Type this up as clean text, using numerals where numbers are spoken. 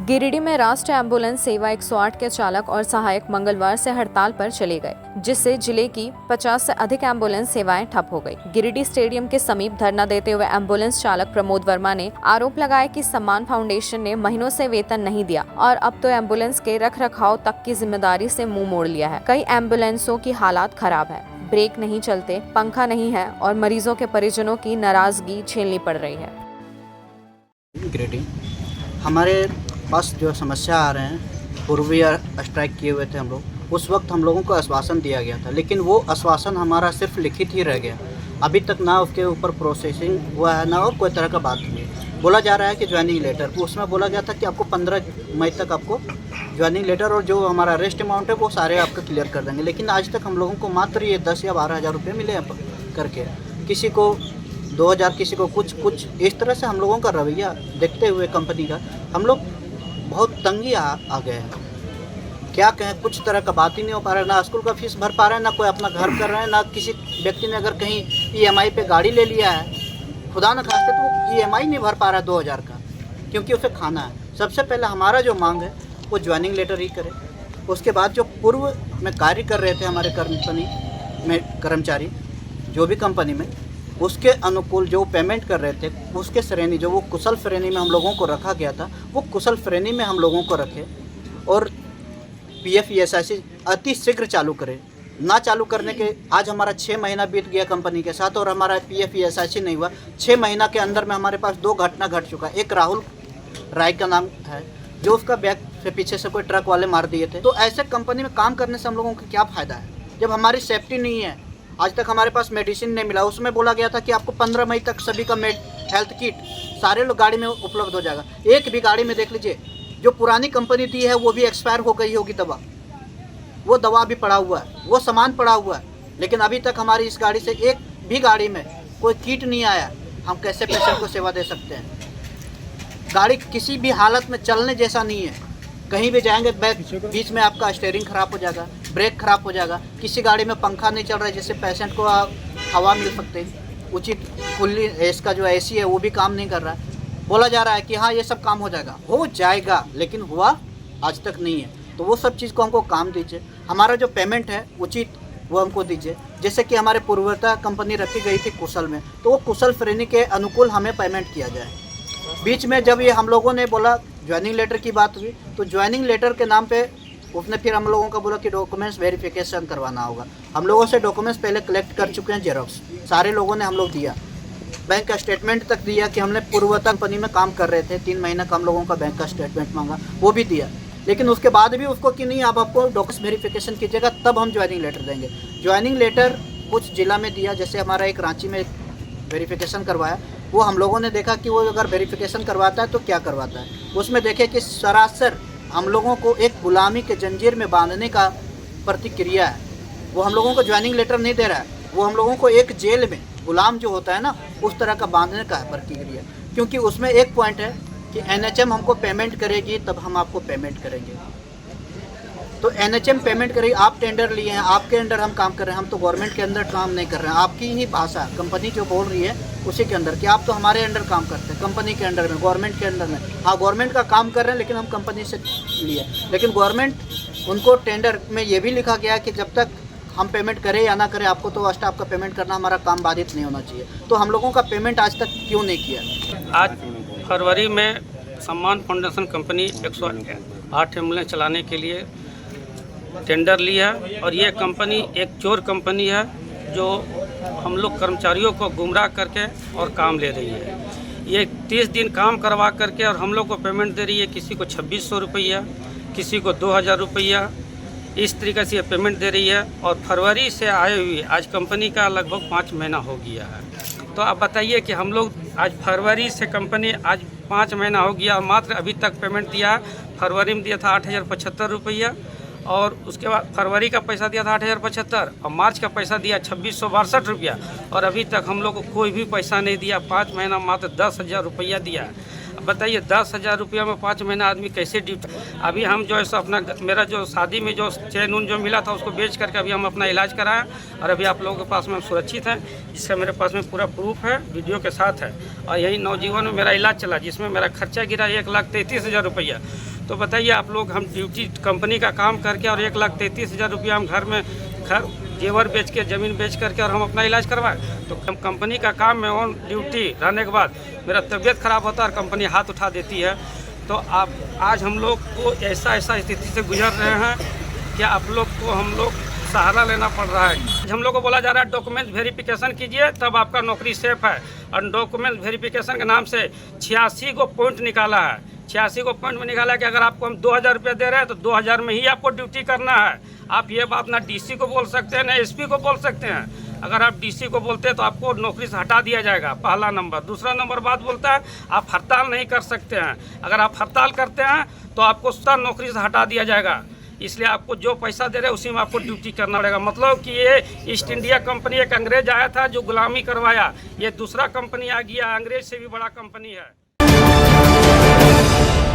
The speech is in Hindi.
गिरिडीह में राष्ट्रीय एम्बुलेंस सेवा 108 के चालक और सहायक मंगलवार से हड़ताल पर चले गए, जिससे जिले की 50 से अधिक एम्बुलेंस सेवाएं ठप हो गई। गिरिडीह स्टेडियम के समीप धरना देते हुए एम्बुलेंस चालक प्रमोद वर्मा ने आरोप लगाया कि सम्मान फाउंडेशन ने महीनों से वेतन नहीं दिया और अब तो एम्बुलेंस के रखरखाव तक की जिम्मेदारी से मुंह मोड़ लिया है। कई एम्बुलेंसों की हालात खराब है, ब्रेक नहीं चलते, पंखा नहीं है और मरीजों के परिजनों की नाराजगी झेलनी पड़ रही है। गिरिडीह हमारे पास जो समस्या आ रहे हैं, पूर्वी स्ट्राइक किए हुए थे हम लोग, उस वक्त हम लोगों को आश्वासन दिया गया था, लेकिन वो आश्वासन हमारा सिर्फ लिखित ही रह गया। अभी तक ना उसके ऊपर प्रोसेसिंग हुआ है, ना और कोई तरह का बात हुई है। बोला जा रहा है कि ज्वाइनिंग लेटर, उसमें बोला गया था कि आपको 15 मई तक आपको ज्वाइनिंग लेटर और जो हमारा रेस्ट अमाउंट है वो सारे आपका क्लियर कर देंगे, लेकिन आज तक हम लोगों को मात्र ये 10 या 12 हज़ार रुपये मिले हैं करके। किसी को 2000, किसी को कुछ इस तरह से हम लोगों का रवैया देखते हुए कंपनी का हम लोग बहुत तंगी आ गए हैं। क्या कहें, कुछ तरह का बात ही नहीं हो पा रहा है। ना स्कूल का फीस भर पा रहे हैं, ना कोई अपना घर कर रहे हैं, ना किसी व्यक्ति ने अगर कहीं EMI पे गाड़ी ले लिया है, खुदा न खास्ते तो EMI नहीं भर पा रहा है 2000 का, क्योंकि उसे खाना है। सबसे पहले हमारा जो मांग है वो ज्वाइनिंग लेटर ही करे। उसके बाद जो पूर्व में कार्य कर रहे थे हमारे कंपनी में कर्मचारी, जो भी कंपनी में, उसके अनुकूल जो पेमेंट कर रहे थे, उसके श्रेणी जो वो कुशल श्रेणी में हम लोगों को रखा गया था, वो कुशल श्रेणी में हम लोगों को रखे और PF ESIC अति शीघ्र चालू करें। ना चालू करने के आज हमारा 6 महीना बीत गया कंपनी के साथ और हमारा PF ESIC नहीं हुआ। 6 महीना के अंदर में हमारे पास 2 घटना घट चुका। एक राहुल राय का नाम है, जो उसका बैग से पीछे से कोई ट्रक वाले मार दिए थे। तो ऐसे कंपनी में काम करने से हम लोगों को क्या फ़ायदा है, जब हमारी सेफ्टी नहीं है। आज तक हमारे पास मेडिसिन नहीं मिला। उसमें बोला गया था कि आपको 15 मई तक सभी का हेल्थ किट सारे लोग गाड़ी में उपलब्ध हो जाएगा। एक भी गाड़ी में देख लीजिए, जो पुरानी कंपनी दी है वो भी एक्सपायर हो गई होगी दवा, वो दवा भी पड़ा हुआ है, वो सामान पड़ा हुआ है, लेकिन अभी तक हमारी इस गाड़ी से एक भी गाड़ी में कोई किट नहीं आया। हम कैसे पेशेंट को सेवा दे सकते हैं? गाड़ी किसी भी हालत में चलने जैसा नहीं है। कहीं भी जाएंगे बीच में आपका स्टीयरिंग खराब हो जाएगा, ब्रेक खराब हो जाएगा। किसी गाड़ी में पंखा नहीं चल रहा है जिससे पेशेंट को हवा मिल सकती है। उचित खुली इसका जो AC है वो भी काम नहीं कर रहा है। बोला जा रहा है कि हाँ ये सब काम हो जाएगा, लेकिन हुआ आज तक नहीं है। तो वो सब चीज़ को हमको काम दीजिए। हमारा जो पेमेंट है उचित वो हमको दीजिए। जैसे कि हमारे पूर्वता कंपनी रखी गई थी कुशल में, तो वो कुशल श्रेणी के अनुकूल हमें पेमेंट किया जाए। बीच में जब ये हम लोगों ने बोला ज्वाइनिंग लेटर की बात हुई, तो ज्वाइनिंग लेटर के नाम पे उसने फिर हम लोगों को बोला कि डॉक्यूमेंट्स वेरिफिकेशन करवाना होगा। हम लोगों से डॉक्यूमेंट्स पहले कलेक्ट कर चुके हैं, जेरॉक्स सारे लोगों ने हम लोग दिया। बैंक का स्टेटमेंट तक दिया कि हमने पूर्वता कंपनी में काम कर रहे थे। 3 महीना का हम लोगों का बैंक का स्टेटमेंट मांगा, वो भी दिया। लेकिन उसके बाद भी उसको कि नहीं आप आपको डॉक्यूमेंट्स वेरिफिकेशन कीजिएगा तब हम ज्वाइनिंग लेटर देंगे। ज्वाइनिंग लेटर कुछ जिला में दिया, जैसे हमारा एक रांची में वेरिफिकेशन करवाया। वो हम लोगों ने देखा कि वो अगर वेरिफिकेशन करवाता है तो क्या करवाता है। उसमें देखे कि सरासर हम लोगों को एक गुलामी के जंजीर में बांधने का प्रतिक्रिया है। वो हम लोगों को ज्वाइनिंग लेटर नहीं दे रहा है, वो हम लोगों को एक जेल में गुलाम जो होता है ना, उस तरह का बांधने का है प्रतिक्रिया। क्योंकि उसमें एक पॉइंट है कि NHM हमको पेमेंट करेगी तब हम आपको पेमेंट करेंगे। तो NHM पेमेंट करेगी, आप टेंडर लिए हैं, आपके अंडर हम काम कर रहे हैं। हम तो गवर्नमेंट के अंदर काम नहीं कर रहे हैं। आपकी ही भाषा कंपनी जो बोल रही है उसी के अंदर कि आप तो हमारे अंडर काम करते हैं, कंपनी के अंडर में, गवर्नमेंट के अंडर में। हाँ, गवर्नमेंट का काम कर रहे हैं, लेकिन हम कंपनी से लिए। लेकिन गवर्नमेंट उनको टेंडर में ये भी लिखा गया कि जब तक हम पेमेंट करें या ना करें, आपको तो स्टाफ का पेमेंट करना, हमारा काम बाधित नहीं होना चाहिए। तो हम लोगों का पेमेंट आज तक क्यों नहीं किया? आज फरवरी में सम्मान फाउंडेशन कंपनी 108 एम्बुलेंस चलाने के लिए टेंडर लिया और ये कंपनी एक चोर कंपनी है जो हम लोग कर्मचारियों को गुमराह करके और काम ले रही है। ये 30 दिन काम करवा करके और हम लोग को पेमेंट दे रही है। किसी को 2600 रुपया, किसी को 2000 रुपया, इस तरीके से ये पेमेंट दे रही है। और फरवरी से आए हुए आज कंपनी का लगभग 5 महीना हो गया है। तो आप बताइए कि हम लोग आज फरवरी से कंपनी आज 5 महीना हो गया और मात्र अभी तक पेमेंट दिया। फरवरी में दिया था 8075 रुपया और उसके बाद फरवरी का पैसा दिया था 8075 और मार्च का पैसा दिया 2662 रुपया और अभी तक हम लोग को कोई भी पैसा नहीं दिया। 5 महीना मात्र 10,000 रुपया दिया। अब बताइए 10,000 रुपया में 5 महीना आदमी कैसे ड्यूटी। अभी हम जो है सो अपना मेरा जो शादी में जो चैन उन जो मिला था उसको बेच करके अभी हम अपना इलाज कराएं और अभी आप लोगों के पास में हम सुरक्षित हैं, जिसका मेरे पास में पूरा प्रूफ है, वीडियो के साथ है। और यही नवजीवन में मेरा इलाज चला जिसमें मेरा खर्चा गिरा 1,33,000 रुपया। तो बताइए आप लोग, हम ड्यूटी कंपनी का काम करके और 1,33,000 रुपया हम घर में जेवर बेच के, ज़मीन बेच करके और हम अपना इलाज करवाएं। तो कंपनी का काम में ऑन ड्यूटी रहने के बाद मेरा तबीयत खराब होता है और कंपनी हाथ उठा देती है। तो आप आज हम लोग को ऐसा स्थिति से गुजर रहे हैं कि आप लोग को हम लोग सहारा लेना पड़ रहा है। हम लोग को बोला जा रहा है डॉक्यूमेंट वेरिफिकेशन कीजिए तब आपका नौकरी सेफ है, और डॉक्यूमेंट वेरिफिकेशन के नाम से 86 को पॉइंट निकाला है। 86 को पॉइंट में निकाला कि अगर आपको हम 2,000 रुपये दे रहे हैं तो 2,000 में ही आपको ड्यूटी करना है। आप ये बात ना डीसी को बोल सकते हैं ना एसपी को बोल सकते हैं। अगर आप डीसी को बोलते हैं तो आपको नौकरी से हटा दिया जाएगा, पहला नंबर। दूसरा नंबर बात बोलता है आप हड़ताल नहीं कर सकते हैं। अगर आप हड़ताल करते हैं तो आपको स्वतः नौकरी से हटा दिया जाएगा। इसलिए आपको जो पैसा दे रहे हैं उसी में आपको ड्यूटी करना पड़ेगा। मतलब कि ये ईस्ट इंडिया कंपनी, एक अंग्रेज आया था जो गुलामी करवाया, ये दूसरा कंपनी आ गया, अंग्रेज से भी बड़ा कंपनी है।